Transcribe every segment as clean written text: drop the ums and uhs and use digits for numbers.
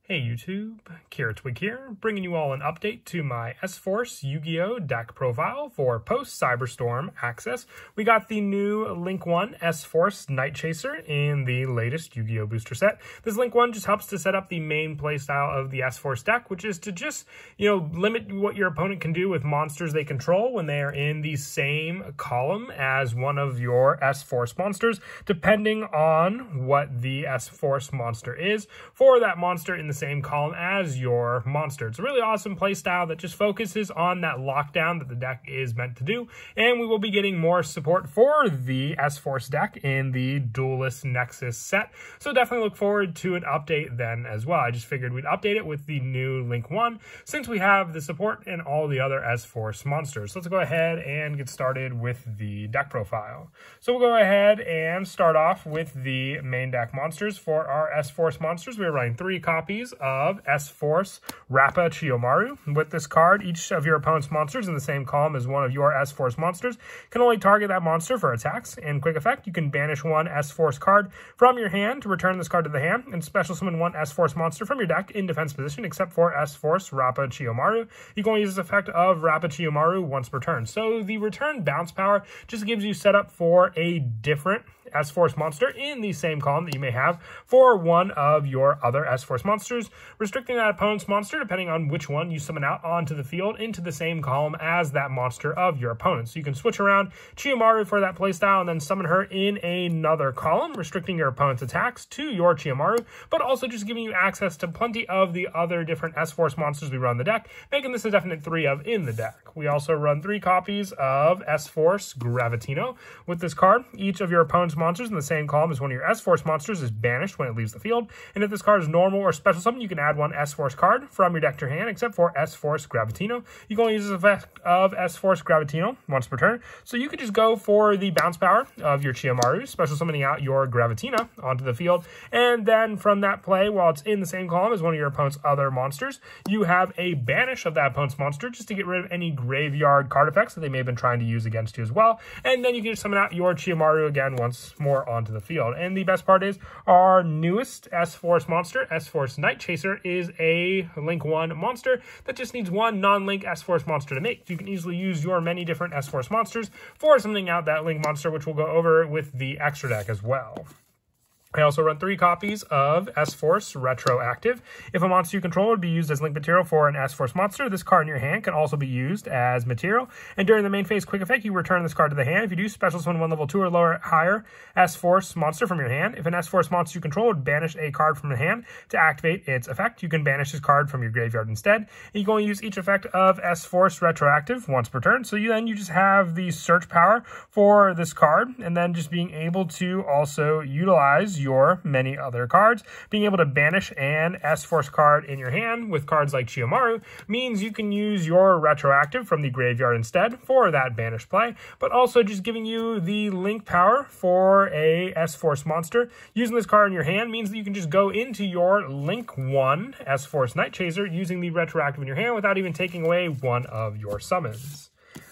Hey YouTube, KiraTwig here, bringing you all an update to my S-Force Yu-Gi-Oh! Deck profile for post-Cyberstorm access. We got the new Link 1 S-Force Night Chaser in the latest Yu-Gi-Oh! Booster set. This Link 1 just helps to set up the main playstyle of the S-Force deck, which is to just, limit what your opponent can do with monsters they control when they are in the same column as one of your S-Force monsters, depending on what the S-Force monster is for that monster in the same column as your monster. It's a really awesome playstyle that just focuses on that lockdown that the deck is meant to do, and we will be getting more support for the S-Force deck in the Duelist Nexus set, so definitely look forward to an update then as well. I just figured we'd update it with the new Link 1 since we have the support in all the other S-Force monsters. So let's go ahead and get started with the deck profile. So we'll go ahead and start off with the main deck monsters. For our S-Force monsters, we're running 3 copies of S-Force Rappa Chiyomaru. With this card, each of your opponent's monsters in the same column as one of your S-Force monsters can only target that monster for attacks. In quick effect, you can banish one S-Force card from your hand to return this card to the hand, and special summon one S-Force monster from your deck in defense position, except for S-Force Rappa Chiyomaru. You can only use this effect of Rappa Chiyomaru once per turn. So the return bounce power just gives you setup for a different S-Force monster in the same column that you may have for one of your other S-Force monsters, restricting that opponent's monster depending on which one you summon out onto the field into the same column as that monster of your opponent. So you can switch around Chiyomaru for that playstyle and then summon her in another column, restricting your opponent's attacks to your Chiyomaru, but also just giving you access to plenty of the other different S-Force monsters we run in the deck, making this a definite 3 of in the deck. We also run 3 copies of S-Force Gravitino. With this card, each of your opponent's monsters in the same column as one of your S-Force monsters is banished when it leaves the field, and if this card is normal or special summon, you can add one S-Force card from your deck to your hand, except for S-Force Gravitino. You can only use the effect of S-Force Gravitino once per turn, so you could just go for the bounce power of your Chiyomaru, special summoning out your Gravitina onto the field, and then from that play, while it's in the same column as one of your opponent's other monsters, you have a banish of that opponent's monster just to get rid of any graveyard card effects that they may have been trying to use against you as well, and then you can just summon out your Chiyomaru again once more onto the field. And the best part is our newest S-Force monster, S-Force Night Chaser, is a Link 1 monster that just needs one non-Link S-Force monster to make. You can easily use your many different S-Force monsters for summoning out that Link monster, which we'll go over with the extra deck as well. I also run 3 copies of S-Force Retroactive. If a monster you control would be used as link material for an S-Force monster, this card in your hand can also be used as material. And during the main phase quick effect, you return this card to the hand. If you do, special summon one level 2 or lower higher S-Force monster from your hand. If an S-Force monster you control would banish a card from the hand to activate its effect, you can banish this card from your graveyard instead. And you can only use each effect of S-Force Retroactive once per turn. So then you just have the search power for this card, and then just being able to also utilize your many other cards. Being able to banish an S-Force card in your hand with cards like Chiyomaru means you can use your Retroactive from the graveyard instead for that banish play, but also just giving you the link power for a S-Force monster. Using this card in your hand means that you can just go into your Link 1 S-Force Night Chaser using the Retroactive in your hand without even taking away one of your summons.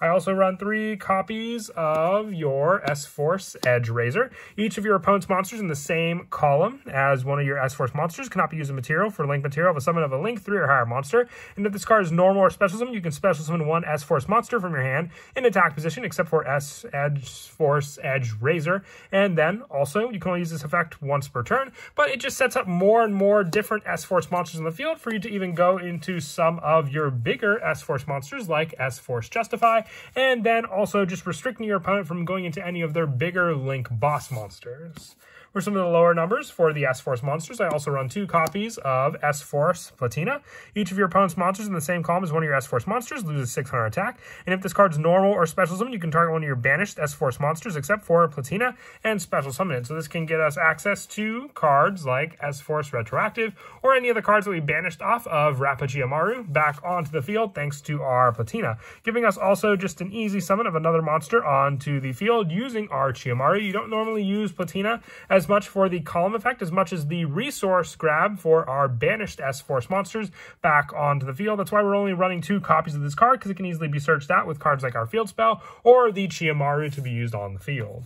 I also run 3 copies of your S-Force Edgeraiser. Each of your opponent's monsters in the same column as one of your S-Force monsters cannot be used as material for link material of a summon of a Link 3 or higher monster. And if this card is normal or special summon, you can special summon one S-Force monster from your hand in attack position, except for S-Force Edgeraiser. And then also, you can only use this effect once per turn, but it just sets up more and more different S-Force monsters in the field for you to even go into some of your bigger S-Force monsters like S-Force Justify, and then also just restricting your opponent from going into any of their bigger Link boss monsters. For some of the lower numbers for the S-Force monsters, I also run 2 copies of S-Force Platina. Each of your opponent's monsters in the same column as one of your S-Force monsters loses 600 attack. And if this card's normal or special summon, you can target one of your banished S-Force monsters except for Platina and special summon it. So this can get us access to cards like S-Force Retroactive or any of the cards that we banished off of Rappa Chiyomaru back onto the field thanks to our Platina, giving us also just an easy summon of another monster onto the field using our Chiyomaru. You don't normally use Platina as much for the column effect as much as the resource grab for our banished S-Force monsters back onto the field. That's why we're only running 2 copies of this card, because it can easily be searched out with cards like our Field Spell or the Chiyomaru to be used on the field.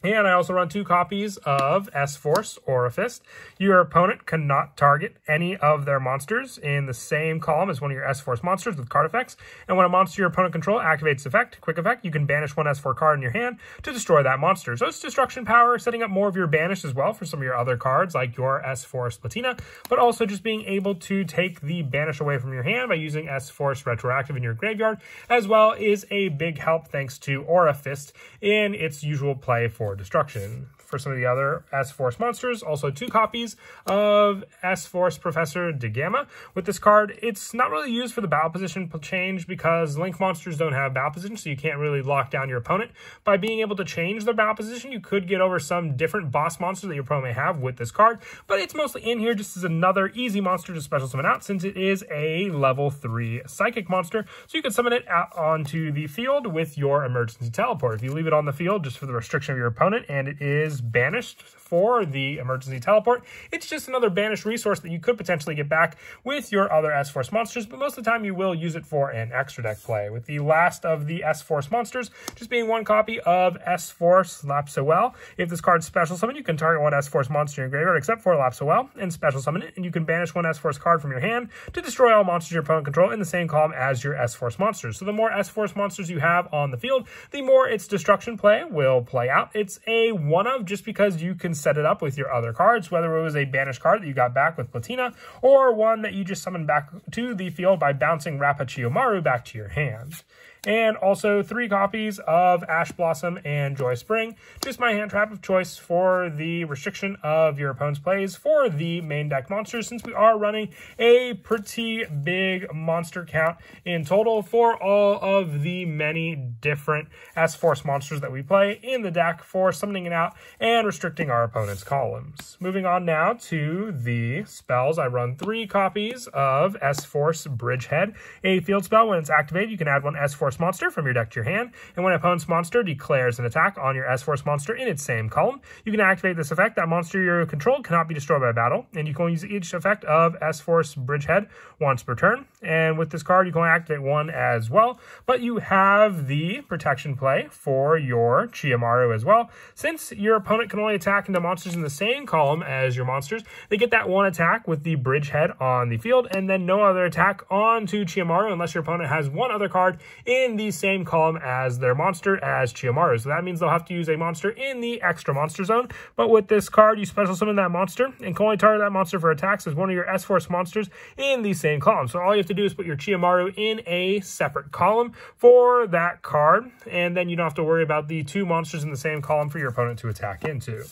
And I also run 2 copies of S-Force Aura Fist. Your opponent cannot target any of their monsters in the same column as one of your S-Force monsters with card effects. And when a monster your opponent controls activates effect, quick effect, you can banish one S4 card in your hand to destroy that monster. So it's destruction power, setting up more of your banish as well for some of your other cards like your S-Force Platina, but also just being able to take the banish away from your hand by using S-Force Retroactive in your graveyard, as well is a big help thanks to Aura Fist in its usual play for destruction. For some of the other S-Force monsters, also 2 copies of S-Force Professor DeGamma. With this card, it's not really used for the battle position change because Link monsters don't have battle position, so you can't really lock down your opponent. By being able to change their battle position, you could get over some different boss monsters that your opponent may have with this card, but it's mostly in here just as another easy monster to special summon out since it is a level 3 psychic monster, so you can summon it out onto the field with your emergency teleport. If you leave it on the field just for the restriction of your opponent and it is banished for the emergency teleport, it's just another banished resource that you could potentially get back with your other S-Force monsters, but most of the time you will use it for an extra deck play. With the last of the S-Force monsters just being 1 copy of S-Force Lapsowell. If this card's special summon, you can target 1 S-Force monster in your graveyard except for Lapsowell and special summon it, and you can banish 1 S-Force card from your hand to destroy all monsters your opponent control in the same column as your S-Force monsters. So the more S-Force monsters you have on the field, the more its destruction play will play out. It's a one-of just because you can set it up with your other cards, whether it was a banished card that you got back with Platina, or one that you just summoned back to the field by bouncing Rappa Chiyomaru back to your hand. And also 3 copies of Ash Blossom and Joy Spring, just my hand trap of choice for the restriction of your opponent's plays for the main deck monsters, since we are running a pretty big monster count in total for all of the many different S-Force monsters that we play in the deck for summoning it out and restricting our opponent's columns. Moving on now to the spells, I run 3 copies of S-Force Bridgehead, a field spell. When it's activated, you can add 1 S-Force monster from your deck to your hand, and when an opponent's monster declares an attack on your S-Force monster in its same column, you can activate this effect. That monster you control cannot be destroyed by battle, and you can only use each effect of S-Force Bridgehead once per turn. And with this card, you can only activate 1 as well, but you have the protection play for your Chiyomaru as well. Since your opponent can only attack into monsters in the same column as your monsters, they get that 1 attack with the Bridgehead on the field, and then no other attack onto Chiyomaru unless your opponent has 1 other card in the same column as their monster as Chiyomaru. So that means they'll have to use a monster in the extra monster zone. But with this card, you special summon that monster and can only target that monster for attacks as one of your S-Force monsters in the same column. So all you have to do is put your Chiyomaru in a separate column for that card, and then you don't have to worry about the 2 monsters in the same column for your opponent to attack into.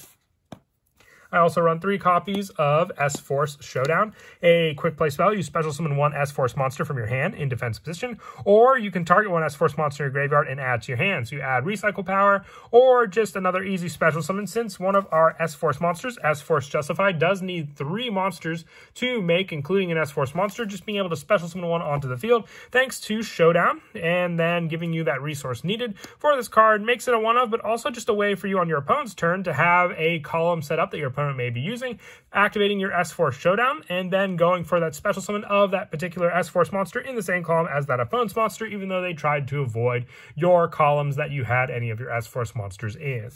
I also run 3 copies of S-Force Showdown, a quick play spell. You special summon 1 S-Force monster from your hand in defense position, or you can target 1 S-Force monster in your graveyard and add to your hand. So you add recycle power, or just another easy special summon, since one of our S-Force monsters, S-Force Justified, does need 3 monsters to make, including an S-Force monster. Just being able to special summon 1 onto the field, thanks to Showdown, and then giving you that resource needed for this card makes it a one-of, but also just a way for you on your opponent's turn to have a column set up that your opponent may be using, activating your S-Force Showdown, and then going for that special summon of that particular S-Force monster in the same column as that opponent's monster, even though they tried to avoid your columns that you had any of your S-Force monsters in.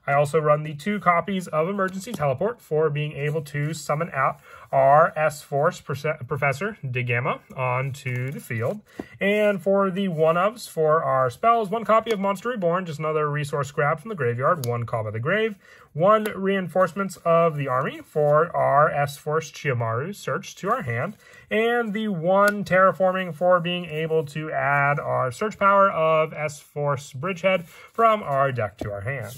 I also run the 2 copies of Emergency Teleport for being able to summon out our S-Force Professor DeGamma onto the field. And for the one-ofs for our spells, 1 copy of Monster Reborn, just another resource grab from the graveyard, 1 Call by the Grave, 1 Reinforcements of the Army for our S-Force Chiyomaru search to our hand, and the 1 Terraforming for being able to add our search power of S-Force Bridgehead from our deck to our hand.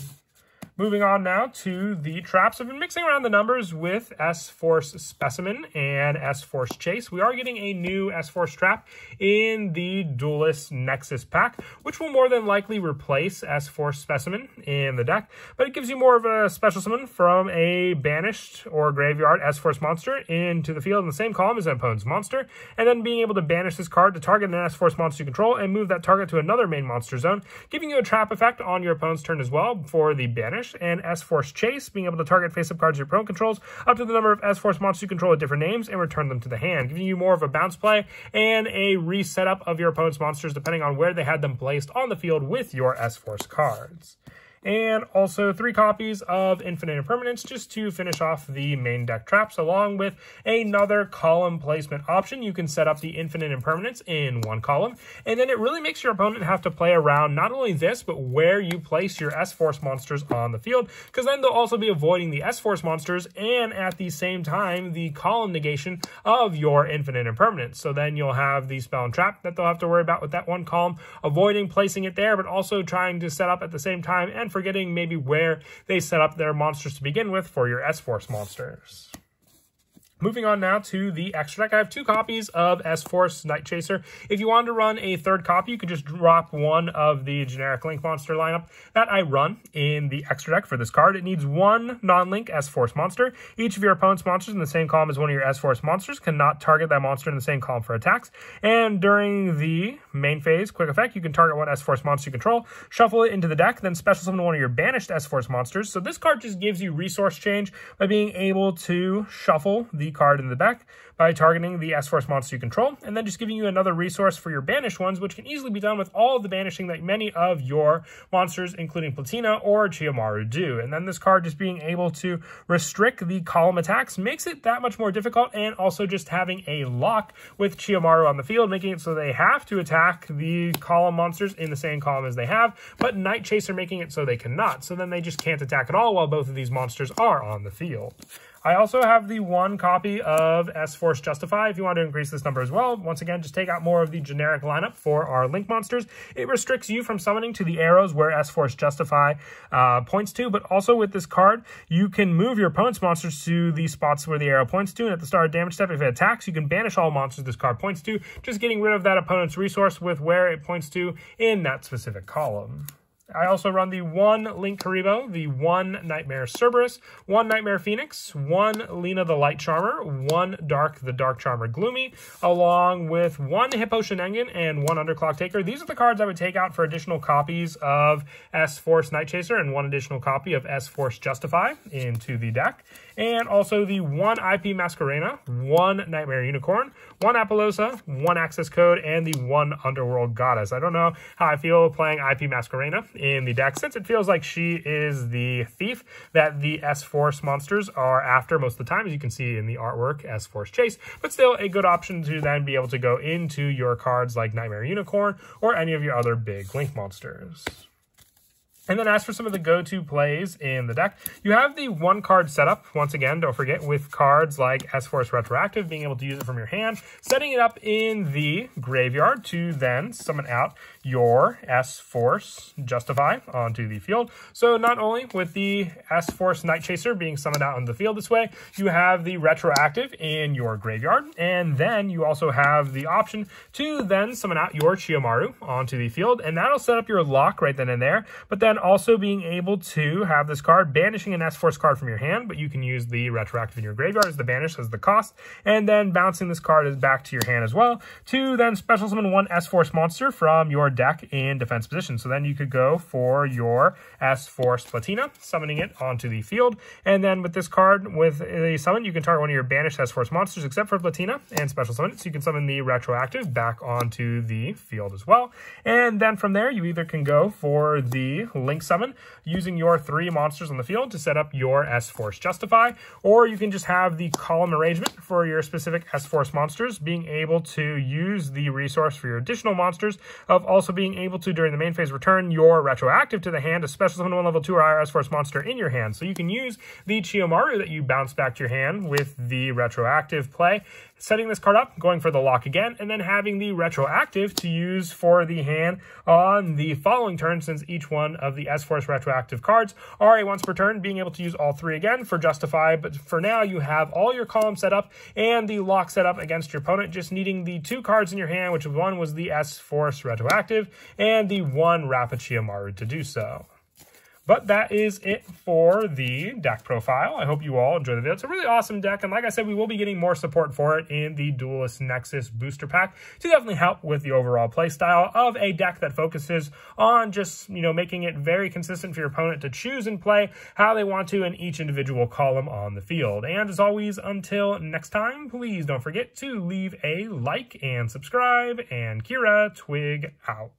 Moving on now to the traps. I've been mixing around the numbers with S-Force Specimen and S-Force Chase. We are getting a new S-Force trap in the Duelist Nexus pack, which will more than likely replace S-Force Specimen in the deck, but it gives you more of a special summon from a banished or graveyard S-Force monster into the field in the same column as an opponent's monster, and then being able to banish this card to target an S-Force monster you control and move that target to another main monster zone, giving you a trap effect on your opponent's turn as well for the banish. And S-Force Chase, being able to target face-up cards your opponent controls up to the number of S-Force monsters you control with different names and return them to the hand, giving you more of a bounce play and a reset up of your opponent's monsters depending on where they had them placed on the field with your S-Force cards. and also 3 copies of Infinite Impermanence just to finish off the main deck traps, along with another column placement option. You can set up the Infinite Impermanence in one column, and then it really makes your opponent have to play around not only this, but where you place your S-Force monsters on the field, because then they'll also be avoiding the S-Force monsters and at the same time the column negation of your Infinite Impermanence. So then you'll have the spell and trap that they'll have to worry about with that one column, avoiding placing it there, but also trying to set up at the same time and forgetting maybe where they set up their monsters to begin with for your S-Force monsters. Moving on now to the extra deck. I have 2 copies of S-Force Night Chaser. If you wanted to run a 3rd copy, you could just drop one of the generic Link monster lineup that I run in the extra deck for this card. It needs 1 non-Link S-Force monster. Each of your opponent's monsters in the same column as one of your S-Force monsters cannot target that monster in the same column for attacks. And during the main phase quick effect, you can target one S-Force monster you control, shuffle it into the deck, then special summon one of your banished S-Force monsters. So this card just gives you resource change by being able to shuffle the card in the back by targeting the S-Force monster you control, and then just giving you another resource for your banished ones, which can easily be done with all of the banishing that many of your monsters, including Platina or Chiyomaru, do. And then this card just being able to restrict the column attacks makes it that much more difficult, and also just having a lock with Chiyomaru on the field, making it so they have to attack the column monsters in the same column as they have, but Night Chaser making it so they cannot. So then they just can't attack at all while both of these monsters are on the field. I also have the 1 copy of S-Force Justify if you want to increase this number as well. Once again, just take out more of the generic lineup for our Link monsters. It restricts you from summoning to the arrows where S-Force Justify points to, but also with this card, you can move your opponent's monsters to the spots where the arrow points to, and at the start of damage step, if it attacks, you can banish all monsters this card points to, just getting rid of that opponent's resource with where it points to in that specific column. I also run the 1 Link Karibo, the 1 Nightmare Cerberus, 1 Nightmare Phoenix, 1 Lina the Light Charmer, 1 Dark the Dark Charmer Gloomy, along with 1 Hippo Shenengan and 1 Underclock Taker. These are the cards I would take out for additional copies of S-Force Night Chaser and 1 additional copy of S-Force Justify into the deck. And also the 1 IP Masquerena, 1 Nightmare Unicorn, 1 Apollosa, 1 Access Code, and the 1 Underworld Goddess. I don't know how I feel playing IP Masquerena in the deck, since it feels like she is the thief that the S-Force monsters are after most of the time, as you can see in the artwork, S-Force Chase, but still a good option to then be able to go into your cards like Nightmare Unicorn or any of your other big Link monsters. And then as for some of the go-to plays in the deck, you have the 1 card setup, once again, don't forget, with cards like S-Force Retroactive, being able to use it from your hand, setting it up in the graveyard to then summon out your S-Force Justify onto the field. So not only with the S-Force Night Chaser being summoned out on the field this way, you have the Retroactive in your graveyard, and then you also have the option to then summon out your Chiyomaru onto the field, and that'll set up your lock right then and there, but then also being able to have this card banishing an S-Force card from your hand, but you can use the Retroactive in your graveyard as the banish as the cost, and then bouncing this card back to your hand as well, to then special summon 1 S-Force monster from your deck in defense position. So then you could go for your S-Force Platina, summoning it onto the field, and then with this card, with a summon, you can target one of your banished S-Force monsters except for Platina and special summon it, so you can summon the Retroactive back onto the field as well. And then from there, you either can go for the Link summon using your 3 monsters on the field to set up your S-Force Justify, or you can just have the column arrangement for your specific S-Force monsters, being able to use the resource for your additional monsters of also being able to, during the main phase, return your Retroactive to the hand, a special summon 1 level 2 or higher S-Force monster in your hand. So you can use the Chiyomaru that you bounce back to your hand with the Retroactive play, setting this card up, going for the lock again, and then having the Retroactive to use for the hand on the following turn, since each one of the S-Force Retroactive cards are a once per turn, being able to use all 3 again for Justify. But for now, you have all your columns set up and the lock set up against your opponent, just needing the 2 cards in your hand, which one was the S-Force Retroactive and the 1 Rappa Chiyomaru to do so. But that is it for the deck profile. I hope you all enjoy the video. It's a really awesome deck, and like I said, we will be getting more support for it in the Duelist Nexus booster pack to definitely help with the overall play style of a deck that focuses on just, making it very consistent for your opponent to choose and play how they want to in each individual column on the field. And as always, until next time, please don't forget to leave a like and subscribe, and Kira Twig out.